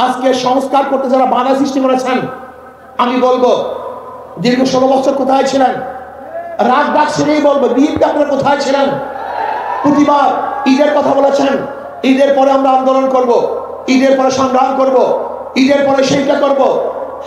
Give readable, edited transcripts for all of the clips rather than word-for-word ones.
আজকে সংস্কার করতে যারা বাধা সৃষ্টি করেছেন, আমি বলবো দীর্ঘ 16 বছর কোথায় ছিলেন? রাগ ডাক ছেড়েই বলবো, বিএনপি আপনারা কোথায় ছিলেন? প্রতিবার ঈদের কথা বলেছেন, ঈদের পরে আমরা আন্দোলন করব, ঈদের পরে সংগ্রাম করব, ঈদের পরে সেইটা করব।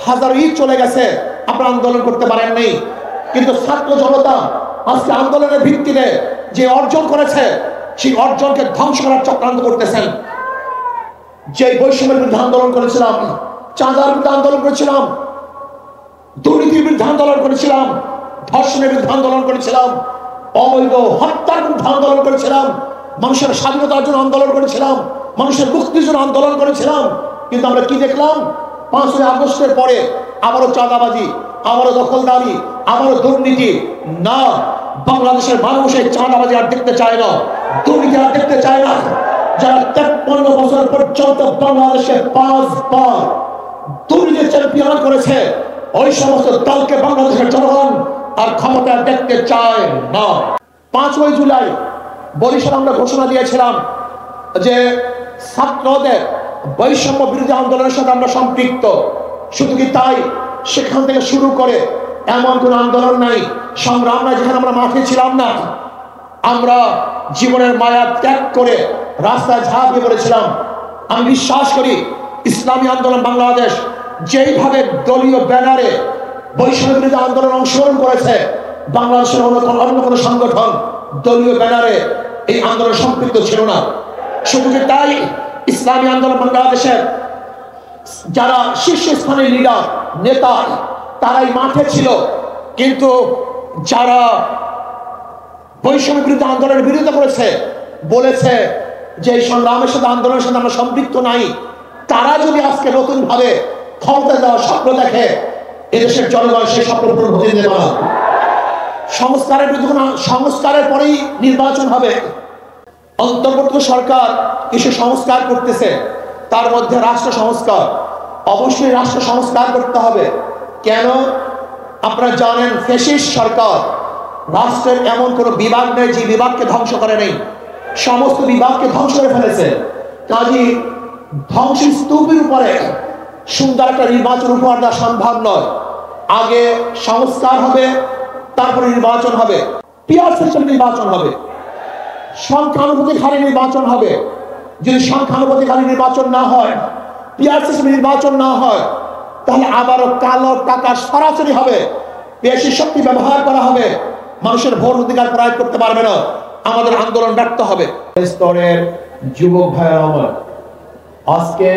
হাজার ঈদ চলে গেছে, আপনারা আন্দোলন করতে পারেন নাই। কিন্তু ছাত্র জনতা আজকে আন্দোলনের ভিত্তিতে যে অর্জন করেছে, সেই অর্জনকে ধ্বংস করার চক্রান্ত করতেছেন। যে বৈষম্যের বিরুদ্ধে আন্দোলন করেছিলাম, চাঁদার বিরুদ্ধে আন্দোলন করেছিলাম, দুর্নীতির বিরুদ্ধে আন্দোলন করেছিলাম, ধর্ষণের বিরুদ্ধে আন্দোলন করেছিলাম, অবৈধ হত্যার বিরুদ্ধে আন্দোলন করেছিলাম, মানুষের স্বাধীনতার জন্য আন্দোলন করেছিলাম, মানুষের মুক্তির জন্য আন্দোলন করেছিলাম। কিন্তু আমরা কি দেখলাম? 5ই আগস্টের পরে আবারও চাঁদাবাজি, আবারও দখলদারি, আবারও দুর্নীতি। না, বাংলাদেশের মানুষ এই চাঁদাবাজি আর দেখতে চায় না, দুর্নীতি আর দেখতে চায় না। যারা 53 বছর পর্যন্ত বাংলাদেশে 5 বার দুর্নীতি চ্যাম্পিয়ন করেছে, ওই সমস্ত দলকে বাংলাদেশের জনগণ আর ক্ষমতা দেখতে চায় না। 5ই জুলাই বরিশাল আমরা ঘোষণা দিয়েছিলাম যে ছাত্রদের বৈষম্য বিরোধী আন্দোলনের সাথে আমরা সম্পৃক্ত। শুধু কি তাই, সেখান থেকে শুরু করে এমন কোন আন্দোলন নাই, সংগ্রাম নাই যেখানে আমরা মাঠে ছিলাম না। আমরা জীবনের মায়া ত্যাগ করে রাস্তায় ঝাঁপিয়ে পড়েছিলাম। আমি বিশ্বাস করি ইসলামী আন্দোলন বাংলাদেশ যেইভাবে দলীয় ব্যানারে বৈষম্য বিরোধী আন্দোলন অংশগ্রহণ করেছে, বাংলাদেশের অন্য কোনো সংগঠন দলীয় ব্যানারে এই আন্দোলনে সম্পৃক্ত ছিল না। শুধু কি তাই, ইসলামী আন্দোলন বাংলাদেশের যারা শীর্ষস্থানীয় লিডার নেতা তারাই মাঠে ছিল, কিন্তু যারা বৈষম্য বিরোধী আন্দোলনের বিরোধিতা করেছে, বলেছে যে এই সংগ্রামের সাথে আন্দোলনের সাথে আমরা সম্পৃক্ত নাই, তারা যদি আজকে নতুন ভাবে ক্ষমতা দেওয়ার স্বপ্ন দেখে, এদেশের জনগণ সেই স্বপ্ন পূরণ হতে দেবে না। সংস্কারের বিরুদ্ধে সংস্কারের পরেই নির্বাচন হবে। অন্তর্বর্তী সরকার কিছু সংস্কার করতেছে, তার মধ্যে রাষ্ট্র সংস্কার। অবশ্যই রাষ্ট্র সংস্কার করতে হবে। কেন? আপনারা জানেন ফ্যাসিস্ট সরকার, রাষ্ট্রের এমন কোন বিভাগ নেই যে বিভাগকে ধ্বংস করে নেই, সমস্ত বিভাগকে ধ্বংস করে ফেলেছে। কাজী ধ্বংসস্তূপের উপরে সুন্দর একটা নির্বাচন উপহার দেওয়া সম্ভব নয়। আগে সংস্কার হবে, তারপরে নির্বাচন হবে, পিয়ার সিস্টেম নির্বাচন হবে, সংখ্যানুপাতিক হারে নির্বাচন হবে। যদি সংখ্যানুপাতিক হারে নির্বাচন না হয়, পিয়ার সিস্টেম নির্বাচন না হয়, তাহলে আবারও কালো টাকা সরাসরি হবে, বেশি শক্তি ব্যবহার করা হবে, মানুষের ভোট অধিকার প্রয়োগ করতে পারবে না, আমাদের আন্দোলন ব্যর্থ হবে। স্তরের যুবক ভাইয়ের আমার, আজকে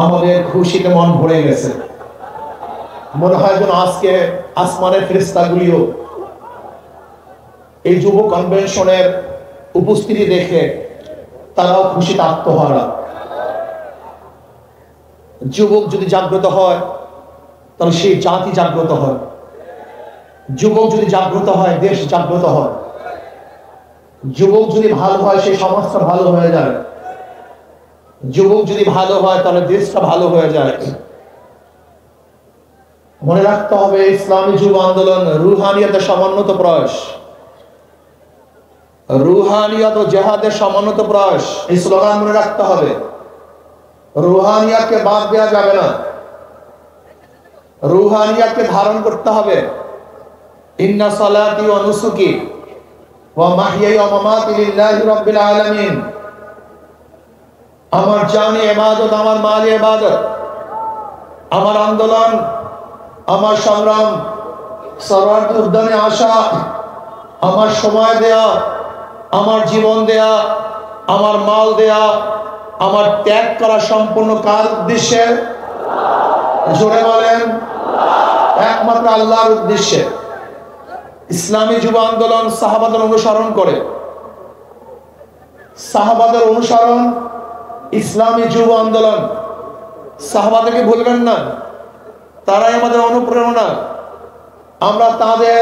আমাদের খুশিতে মন ভরে গেছে। মনে হয় যেন আজকে আসমানের ফেরেশতাগুলিও এই যুব কনভেনশনের উপস্থিতি দেখে তারাও খুশিতে আত্মহারা। যুবক যদি জাগ্রত হয়, তাহলে সেই জাতি জাগ্রত হয়। যুবক যদি জাগ্রত হয়, দেশ জাগ্রত হয়। যুবক যদি ভালো হয়, সেই সমাজটা ভালো হয়ে যায়। যুবক যদি ভালো হয়, তাহলে দেশটা ভালো হয়ে যায়। মনে রাখতে হবে, ইসলামী যুব আন্দোলন রুহানিয়াতের সমন্বিত প্রয়াস, রুহানিয়াত ও জেহাদের সমন্বিত প্রয়াস। এই স্লোগান মনে রাখতে হবে। রুহানিয়াতকে বাদ দেওয়া যাবে না, রুহানিয়াতকে ধারণ করতে হবে। ইন্না সালাতি ওয়া নুসুকি ওয়া মাহইয়াই ওয়া মামাতি লিল্লাহি রাব্বিল আলামিন। আমার জানি ইবাদত, আমার মাল ইবাদত, আমার আন্দোলন, আমার সংগ্রাম, সরার উদ্যানে আসা, আমার সময় দেয়া, আমার জীবন দেয়া, আমার মাল দেয়া, আমার ত্যাগ করা সম্পূর্ণ কার উদ্দেশ্যে? জোরে বলেন, একমাত্র আল্লাহর উদ্দেশ্যে। ইসলামী যুব আন্দোলন সাহাবাদের অনুসরণ করে, সাহাবাদের অনুসরণ ইসলামী যুব আন্দোলন। সাহাবাদেরকে ভুলবেন না, তারাই আমাদের অনুপ্রেরণা। আমরা তাদের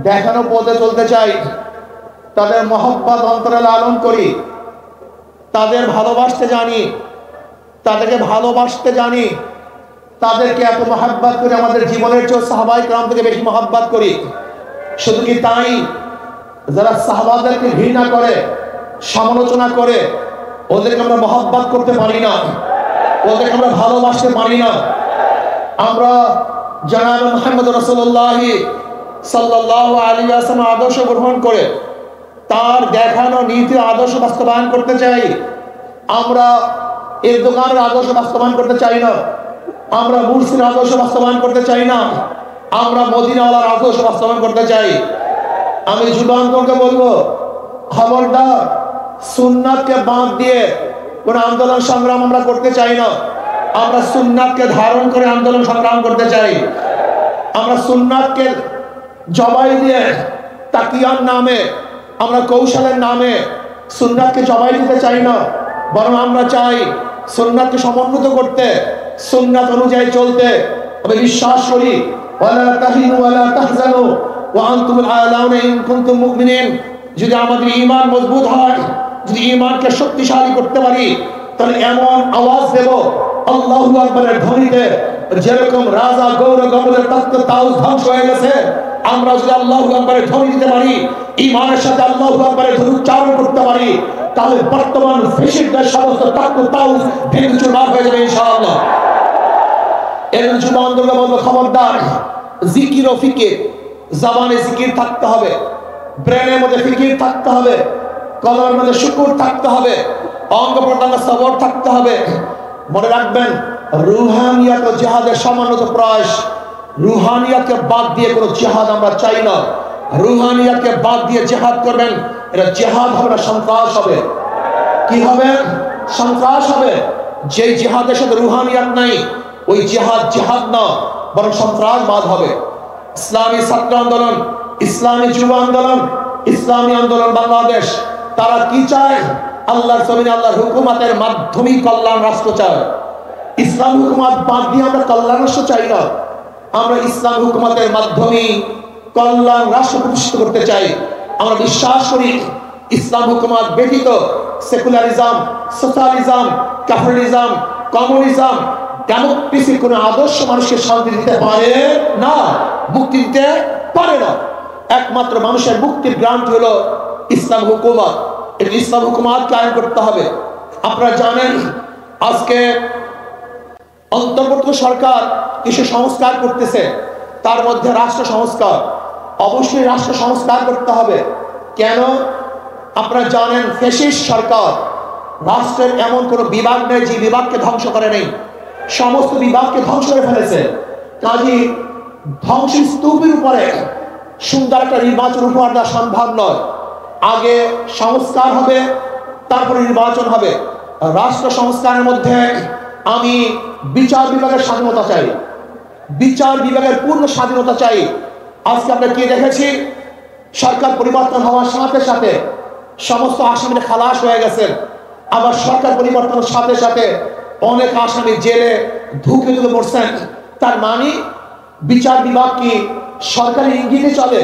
দেখানো পথে চলতে চাই, তাদের মহব্বত অন্তরে লালন করি, তাদের ভালোবাসতে জানি, তাদেরকে ভালোবাসতে জানি, তাদেরকে এত মহব্বত করি, আমাদের জীবনের চেয়ে সাহাবায়ে কেরাম থেকে বেশি মহব্বত করি। শুধু কি তাই, যারা সাহাবাদেরকে ঘৃণা করে, সমালোচনা করে, ওদেরকে আমরা মহব্বত করতে পারি না। ওদেরকে আমরা ভালোবাসতে পারি না। আমরা জনাব মুহাম্মদ রাসূলুল্লাহ সাল্লাল্লাহু আলাইহি ওয়াসাল্লাম আদর্শ গ্রহণ করে তার দেখানো নীতি আদর্শ বাস্তবায়ন করতে চাই। আমরা এরদোগানের আদর্শ বাস্তবায়ন করতে চাই না, আমরা মুরসির আদর্শ বাস্তবায়ন করতে চাই না, আমরা মদিনাওয়ালার আদর্শ বাস্তবায়ন করতে চাই। আমি যুবানকে বলবো, খবরদার সুন্নাতকে বাদ দিয়ে কোন আন্দোলন সংগ্রাম আমরা করতে চাই না। আমরা সুন্নাতকে ধারণ করে আন্দোলন সংগ্রাম করতে চাই। আমরা সুন্নাতকে জবাই দিয়ে তাকিয়ার নামে, আমরা কৌশলের নামে সুন্নাতকে জবাই দিতে চাই না, বরং আমরা চাই সুন্নাতকে সমুন্নত করতে, সুন্নাত অনুযায়ী চলতে। আমি বিশ্বাস করি ওয়ালা তাহিনু ওয়ালা তাহজানু ওয়া আনতুমুল আ'লাউনা ইন কুনতুম মুমিনিন। যদি আমাদের ঈমান মজবুত হয়, যদি ঈমানকে শক্তিশালী করতে পারি, তাহলে এমন আওয়াজ দেব আল্লাহু আকবারের ধ্বনিতে, যেরকম রাজা গৌর গবলের তখ্ত তাউস ধ্বংস হয়ে গেছে, আমরা যদি আল্লাহু আকবারের ধ্বনি দিতে পারি, ঈমানের সাথে আল্লাহু আকবারের ধ্বনি উচ্চারণ করতে পারি, তাহলে বর্তমান ফেসিস্টদের সমস্ত তখ্ত তাউস ভেঙে চুরমার হয়ে যাবে ইনশাআল্লাহ। এর যুবানদেরকে বলবো, খবরদার জিকির ও ফিকির, জবানে জিকির থাকতে হবে, ব্রেনের মধ্যে ফিকির থাকতে হবে, কলমের মধ্যে শুকুর থাকতে হবে, অঙ্গ প্রত্যঙ্গ সবর থাকতে হবে। মনে রাখবেন, রুহানিয়াত ও জিহাদের সমন্বিত প্রয়াস। রুহানিয়াতকে বাদ দিয়ে কোনো জিহাদ আমরা চাই না। রুহানিয়াতকে বাদ দিয়ে জিহাদ করবেন, এটা জিহাদ হবে না, সন্ত্রাস হবে। কি হবে? সন্ত্রাস হবে। যেই জিহাদের সাথে রুহানিয়াত নাই, ওই জিহাদ জিহাদ না, বরং সন্ত্রাসবাদ হবে। ইসলামী ছাত্র আন্দোলন, ইসলামী যুব আন্দোলন, ইসলামী আন্দোলন বাংলাদেশ, তারা কি চায়? আল্লাহর জমিনে আল্লাহর হুকুমতের মাধ্যমে কল্যাণ রাষ্ট্র চায়। ইসলাম হুকুমত বাদ দিয়ে আমরা কল্যাণ রাষ্ট্র চাই না। আমরা ইসলাম হুকুমতের মাধ্যমে কল্যাণ রাষ্ট্র প্রতিষ্ঠিত করতে চাই। আমরা বিশ্বাস করি ইসলাম হুকুমত ব্যতীত সেকুলারিজম, সোশ্যালিজম, ক্যাপিটালিজম, কমিউনিজম, ডেমোক্রেসির কোন আদর্শ মানুষকে শান্তি দিতে পারে না, মুক্তি দিতে পারে না। একমাত্র মানুষের মুক্তির গ্রান্ট হলো ইসলাম হুকুমত। এই ইসলাম হুকুমত কায়েম করতে হবে। আপনারা জানেন, আজকে অন্তর্বর্তী সরকার কিছু সংস্কার করতেছে, তার মধ্যে রাষ্ট্র সংস্কার। অবশ্যই রাষ্ট্র সংস্কার করতে হবে। কেন? আপনারা জানেন, ফ্যাসিস্ট সরকার, রাষ্ট্রের এমন কোনো বিভাগ নেই যে বিভাগকে ধ্বংস করে নেই, সমস্ত বিভাগকে ধ্বংস করে ফেলেছে। কাজী ধ্বংসস্তূপের উপরে সুন্দর একটা নির্বাচন উপহার দেওয়া সম্ভব নয়। আগে সংস্কার হবে, তারপরে নির্বাচন হবে। রাষ্ট্র সংস্কারের মধ্যে আমি বিচার বিভাগের স্বাধীনতা চাই, বিচার বিভাগের পূর্ণ স্বাধীনতা চাই। আজকে আমরা কি দেখেছি? সরকার পরিবর্তন হওয়ার সাথে সাথে সমস্ত আসামিরা খালাস হয়ে গেছেন। আবার সরকার পরিবর্তনের সাথে সাথে অনেক আসামি জেলে ঢুকে ঢুকে মরছেন। তার মানে বিচার বিভাগ কি সরকারি ইঙ্গিতে চলে?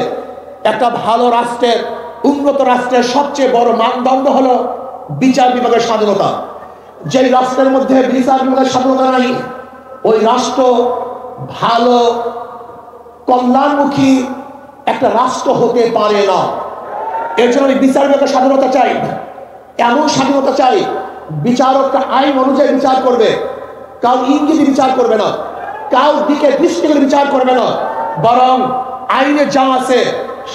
একটা ভালো রাষ্ট্রের, উন্নত রাষ্ট্রের সবচেয়ে বড় মানদণ্ড হলো বিচার বিভাগের স্বাধীনতা। যেই রাষ্ট্রের মধ্যে বিচার বিভাগের স্বাধীনতা নাই, ওই রাষ্ট্র ভালো কল্যাণমুখী একটা রাষ্ট্র হতে পারে না। এর জন্য আমি বিচার বিভাগের স্বাধীনতা চাই। এমন স্বাধীনতা চাই, বিচারকটা আইন অনুযায়ী বিচার করবে, কাউ ইঙ্গিতে বিচার করবে না, কাউ দিকে দৃষ্টি করে বিচার করবে না, বরং আইনে যা আছে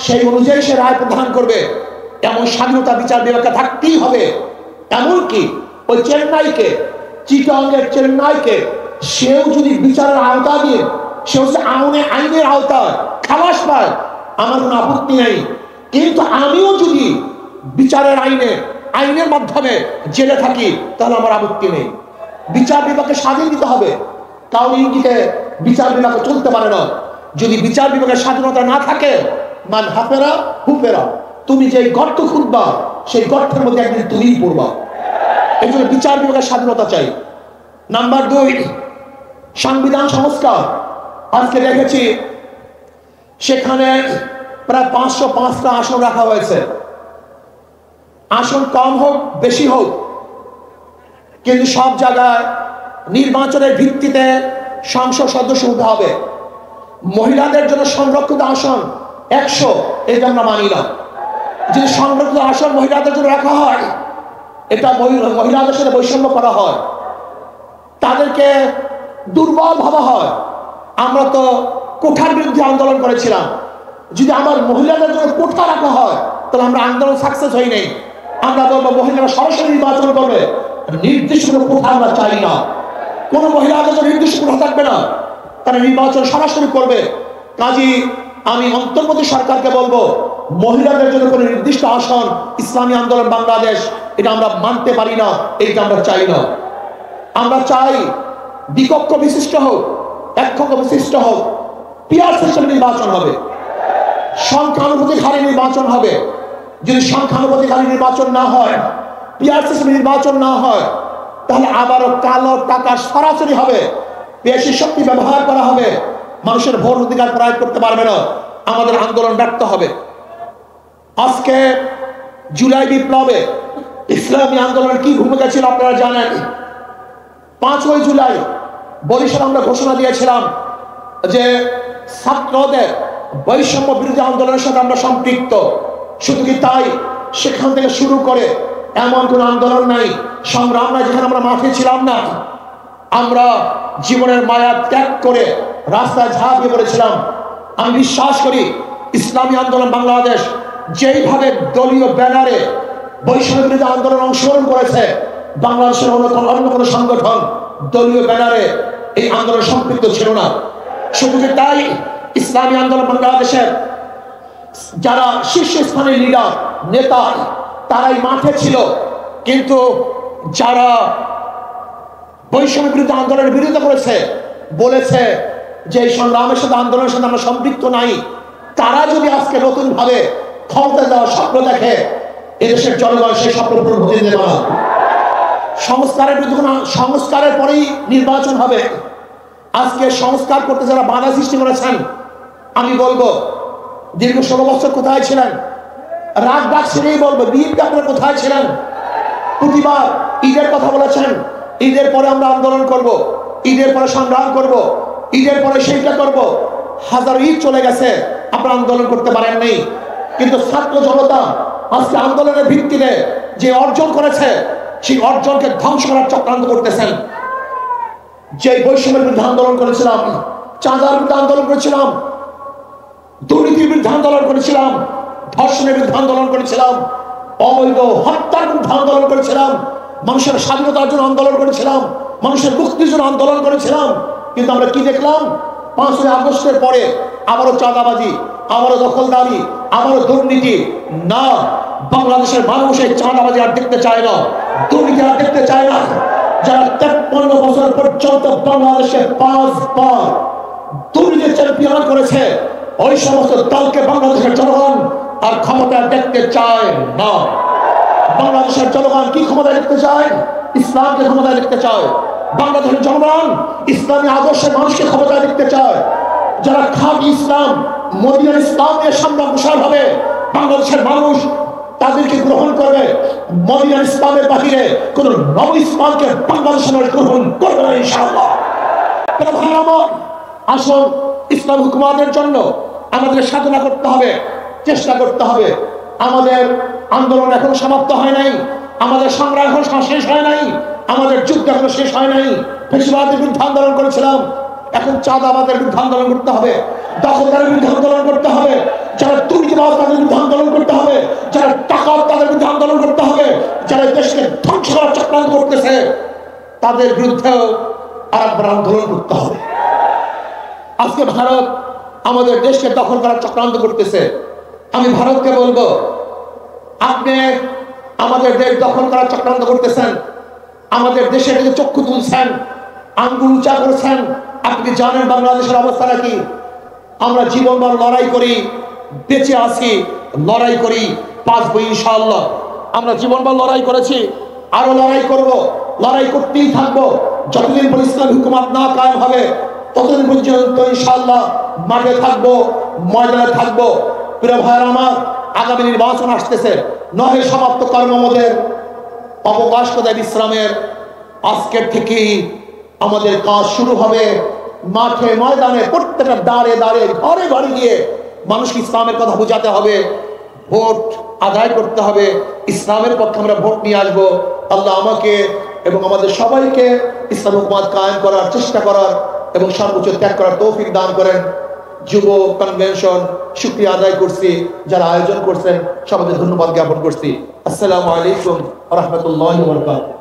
সেই অনুযায়ী সে রায় প্রদান করবে। এমন স্বাধীনতা বিচার বিভাগকে থাকতেই হবে। এমনকি ওই চেন্নাইকে, চিটাগাংয়ের চেন্নাইকে, সেও যদি বিচারের আওতা দিয়ে, সেও আইনের আওতায় খালাস পায়, আমার কোনো আপত্তি নেই। কিন্তু আমিও যদি বিচারের আইনের মাধ্যমে জেলে থাকি, তাহলে আমার আপত্তি নেই। বিচার বিভাগকে স্বাধীন দিতে হবে। কাউ ইঙ্গিতে বিচার বিভাগ চলতে পারে না। যদি বিচার বিভাগের স্বাধীনতা না থাকে, মান হাফেরা হুফেরা, তুমি যে গর্ত খুঁজবা সেই গর্তের মধ্যে একদিন তুমিই পড়বা। এই জন্য বিচার বিভাগের স্বাধীনতা চাই। নাম্বার 2, সংবিধান সংস্কার। আজকে দেখেছি সেখানে প্রায় 505টা আসন রাখা হয়েছে। আসন কম হোক বেশি হোক, কিন্তু সব জায়গায় নির্বাচনের ভিত্তিতে সংসদ সদস্য হতে হবে। মহিলাদের জন্য সংরক্ষিত আসন 100, এটা আমরা মানি না। যদি সংরক্ষিত আসন মহিলাদের জন্য রাখা হয়, এটা মহিলাদের সাথে বৈষম্য করা হয়। তাদেরকে দুর্বল ভাবা হয়। আমরা তো কোঠার বিরুদ্ধে আন্দোলন করেছিলাম, যদি আমার মহিলাদের জন্য কোঠা রাখা হয় তাহলে আমরা আন্দোলন সাকসেস হই নাই। আমরা বলবো মহিলারা সরাসরি নির্বাচন করবে, নির্দিষ্ট কোনো কোঠা আমরা চাই না। কোনো মহিলাদের জন্য নির্দিষ্ট কোঠা থাকবে না, তারা নির্বাচন সরাসরি করবে। কাজী আমি অন্তর্বর্তী সরকারকে বলবো, মহিলাদের জন্য কোনো নির্দিষ্ট আসন ইসলামী আন্দোলন বাংলাদেশ এটা আমরা মানতে পারি না, এইটা আমরা চাই না। আমরা চাই দ্বিকক্ষ বিশিষ্ট হোক, এককক্ষ বিশিষ্ট হোক, পিয়ার সিস্টেম নির্বাচন হবে, সংখ্যানুপাতিক হারে নির্বাচন হবে। যদি সংখ্যানুপাতিক হারে নির্বাচন না হয়, পিয়ার সিস্টেম নির্বাচন না হয়, তাহলে আবারও কালো টাকা সরাসরি হবে, বেশি শক্তি ব্যবহার করা হবে, মানুষের ভোট অধিকার প্রয়োগ করতে পারবে না, আমাদের আন্দোলন ব্যর্থ হবে। আজকে জুলাই বিপ্লবে ইসলামী আন্দোলনের কি ভূমিকা ছিল আপনারা জানেন। 5ই জুলাই বরিশাল আমরা ঘোষণা দিয়েছিলাম যে ছাত্রদের বৈষম্য বিরোধী আন্দোলনের সাথে আমরা সম্পৃক্ত। শুধু কি তাই, সেখান থেকে শুরু করে এমন কোন আন্দোলন নাই, সংগ্রাম নাই যেখানে আমরা মাঠে ছিলাম না। আমরা জীবনের মায়া ত্যাগ করে রাস্তায় ঝাঁপিয়ে পড়েছিলাম। আমি বিশ্বাস করি ইসলামী আন্দোলন বাংলাদেশ যেইভাবে দলীয় ব্যানারে বৈষম্য বিরোধী আন্দোলন অংশগ্রহণ করেছে, বাংলাদেশের অন্য কোনো সংগঠন দলীয় ব্যানারে এই আন্দোলন সম্পৃক্ত ছিল না। শুধু তাই, ইসলামী আন্দোলন বাংলাদেশের যারা শীর্ষস্থানীয় লিডার নেতা তারাই মাঠে ছিল, কিন্তু যারা বৈষম্য বিরোধী আন্দোলনের বিরোধিতা করেছে, বলেছে যে এই সংগ্রামের সাথে আন্দোলনের সাথে আমরা সম্পৃক্ত নাই, তারা যদি আজকে নতুন ভাবে ক্ষমতা দেওয়ার স্বপ্ন দেখে, এদেশের জনগণ সেই স্বপ্ন পূরণ হতে দেবে না। সংস্কারের বিরুদ্ধে সংস্কারের পরেই নির্বাচন হবে। আজকে সংস্কার করতে যারা বাধা সৃষ্টি করেছেন, আমি বলবো দীর্ঘ 16 বছর কোথায় ছিলেন? রাগ ডাক ছেড়েই বলবো, বিএনপি আপনারা কোথায় ছিলেন? প্রতিবার ঈদের কথা বলেছেন, ঈদের পরে আমরা আন্দোলন করব, ঈদের পরে সংগ্রাম করব, ঈদের পরে সেইটা করব। হাজার ঈদ চলে গেছে, আপনারা আন্দোলন করতে পারেন নাই। কিন্তু ছাত্র জনতা আজকে আন্দোলনের ভিত্তিতে যে অর্জন করেছে, সেই অর্জনকে ধ্বংস করার চক্রান্ত করতেছেন। যে বৈষম্যের বিরুদ্ধে আন্দোলন করেছিলাম, চাঁদার বিরুদ্ধে আন্দোলন করেছিলাম, দুর্নীতির বিরুদ্ধে আন্দোলন করেছিলাম, ধর্ষণের বিরুদ্ধে আন্দোলন করেছিলাম, অবৈধ হত্যার বিরুদ্ধে আন্দোলন করেছিলাম, মানুষের স্বাধীনতার জন্য আন্দোলন করেছিলাম, মানুষের মুক্তির জন্য আন্দোলন করেছিলাম। কিন্তু আমরা কি দেখলাম? 5ই আগস্টের পরে আবারও চাঁদাবাজি, আবারও দখলদারি, আবারও দুর্নীতি। না, বাংলাদেশের মানুষ এই চাঁদাবাজি আর দেখতে চায় না, দুর্নীতি আর দেখতে চায় না। যারা 53 বছর পর্যন্ত বাংলাদেশে 5 বার দুর্নীতি চ্যাম্পিয়ন করেছে, ওই সমস্ত দলকে বাংলাদেশের জনগণ আর ক্ষমতা দেখতে চায় না। বাংলাদেশের জনগণ কি ক্ষমতা দেখতে চায়? ইসলামকে ক্ষমতা দেখতে চায়। বাংলাদেশের জনগণ ইসলামী আদর্শের মানুষকে ক্ষমতা দেখতে চায়। যারা খাঁটি ইসলাম, মদিনার ইসলাম নিয়ে সামনে অগ্রসর হবে, বাংলাদেশের মানুষ তাদেরকে গ্রহণ করবে। মদিনার ইসলামের বাহিরে কোন নব ইসলামকে বাংলাদেশের মানুষ গ্রহণ করবে না ইনশাআল্লাহ। আসুন, ইসলাম হুকুমাতের জন্য আমাদের সাধনা করতে হবে, চেষ্টা করতে হবে। আমাদের আন্দোলন এখনো সমাপ্ত হয় নাই, আমাদের সংগ্রাম এখনো শেষ হয় নাই, আমাদের যুদ্ধ এখনো শেষ হয় নাই। ফ্যাসিবাদের বিরুদ্ধে আন্দোলন করেছিলাম, এখন চাঁদাবাদের বিরুদ্ধে আন্দোলন করতে হবে, দখলদারের বিরুদ্ধে আন্দোলন করতে হবে, যারা দুর্নীতিবাজ তাদের বিরুদ্ধে আন্দোলন করতে হবে, যারা টাকা তাদের বিরুদ্ধে আন্দোলন করতে হবে, যারা দেশকে ধ্বংস করার চক্রান্ত করতেছে তাদের বিরুদ্ধেও আরেকবার আন্দোলন করতে হবে। আজকে ভারত আমাদের দেশকে দখল করার চক্রান্ত করতেছে। আমি ভারতকে বলবো, আপনি আমাদের দেশ দখল করার চক্রান্ত করতেছেন, আমাদের দেশের দিকে চক্ষু তুলছেন, আঙ্গুল উঁচা করেছেন। আপনি জানেন বাংলাদেশের অবস্থাটা কি? আমরা জীবনভর লড়াই করি, বেঁচে আছি, লড়াই করি, বাঁচবো ইনশাআল্লাহ। আমরা জীবনভর লড়াই করেছি, আরো লড়াই করব, লড়াই করতেই থাকবো। যতদিন পর্যন্ত ইসলামী হুকুমত না কায়েম হবে ততদিন পর্যন্ত ইনশাআল্লাহ মাঠে থাকবো, ময়দানে থাকবো। প্রিয় ভাইয়েরা আমার, আগামী নির্বাচন আসতেছে, নহে সমাপ্ত কর্মমদের অবকাশ কোথায় বিশ্রামের। আজকের থেকেই আমাদের কাজ শুরু হবে। মাঠে ময়দানে প্রত্যেকটা দাঁড়ে দাঁড়ে ঘরে ঘরে গিয়ে মানুষকে ইসলামের কথা বোঝাতে হবে, ভোট আদায় করতে হবে, ইসলামের পক্ষে আমরা ভোট নিয়ে আসবো। আল্লাহ আমাকে এবং আমাদের সবাইকে ইসলাম হুকুমাত কায়েম করার চেষ্টা করার এবং সর্বোচ্চ ত্যাগ করার তৌফিক দান করেন। যুব কনভেনশন শুকরিয়া আদায় করছি, যারা আয়োজন করছেন সবাইকে ধন্যবাদ জ্ঞাপন করছি। আসসালামু আলাইকুম ওয়া রাহমাতুল্লাহি ওয়া বারাকাতুহু।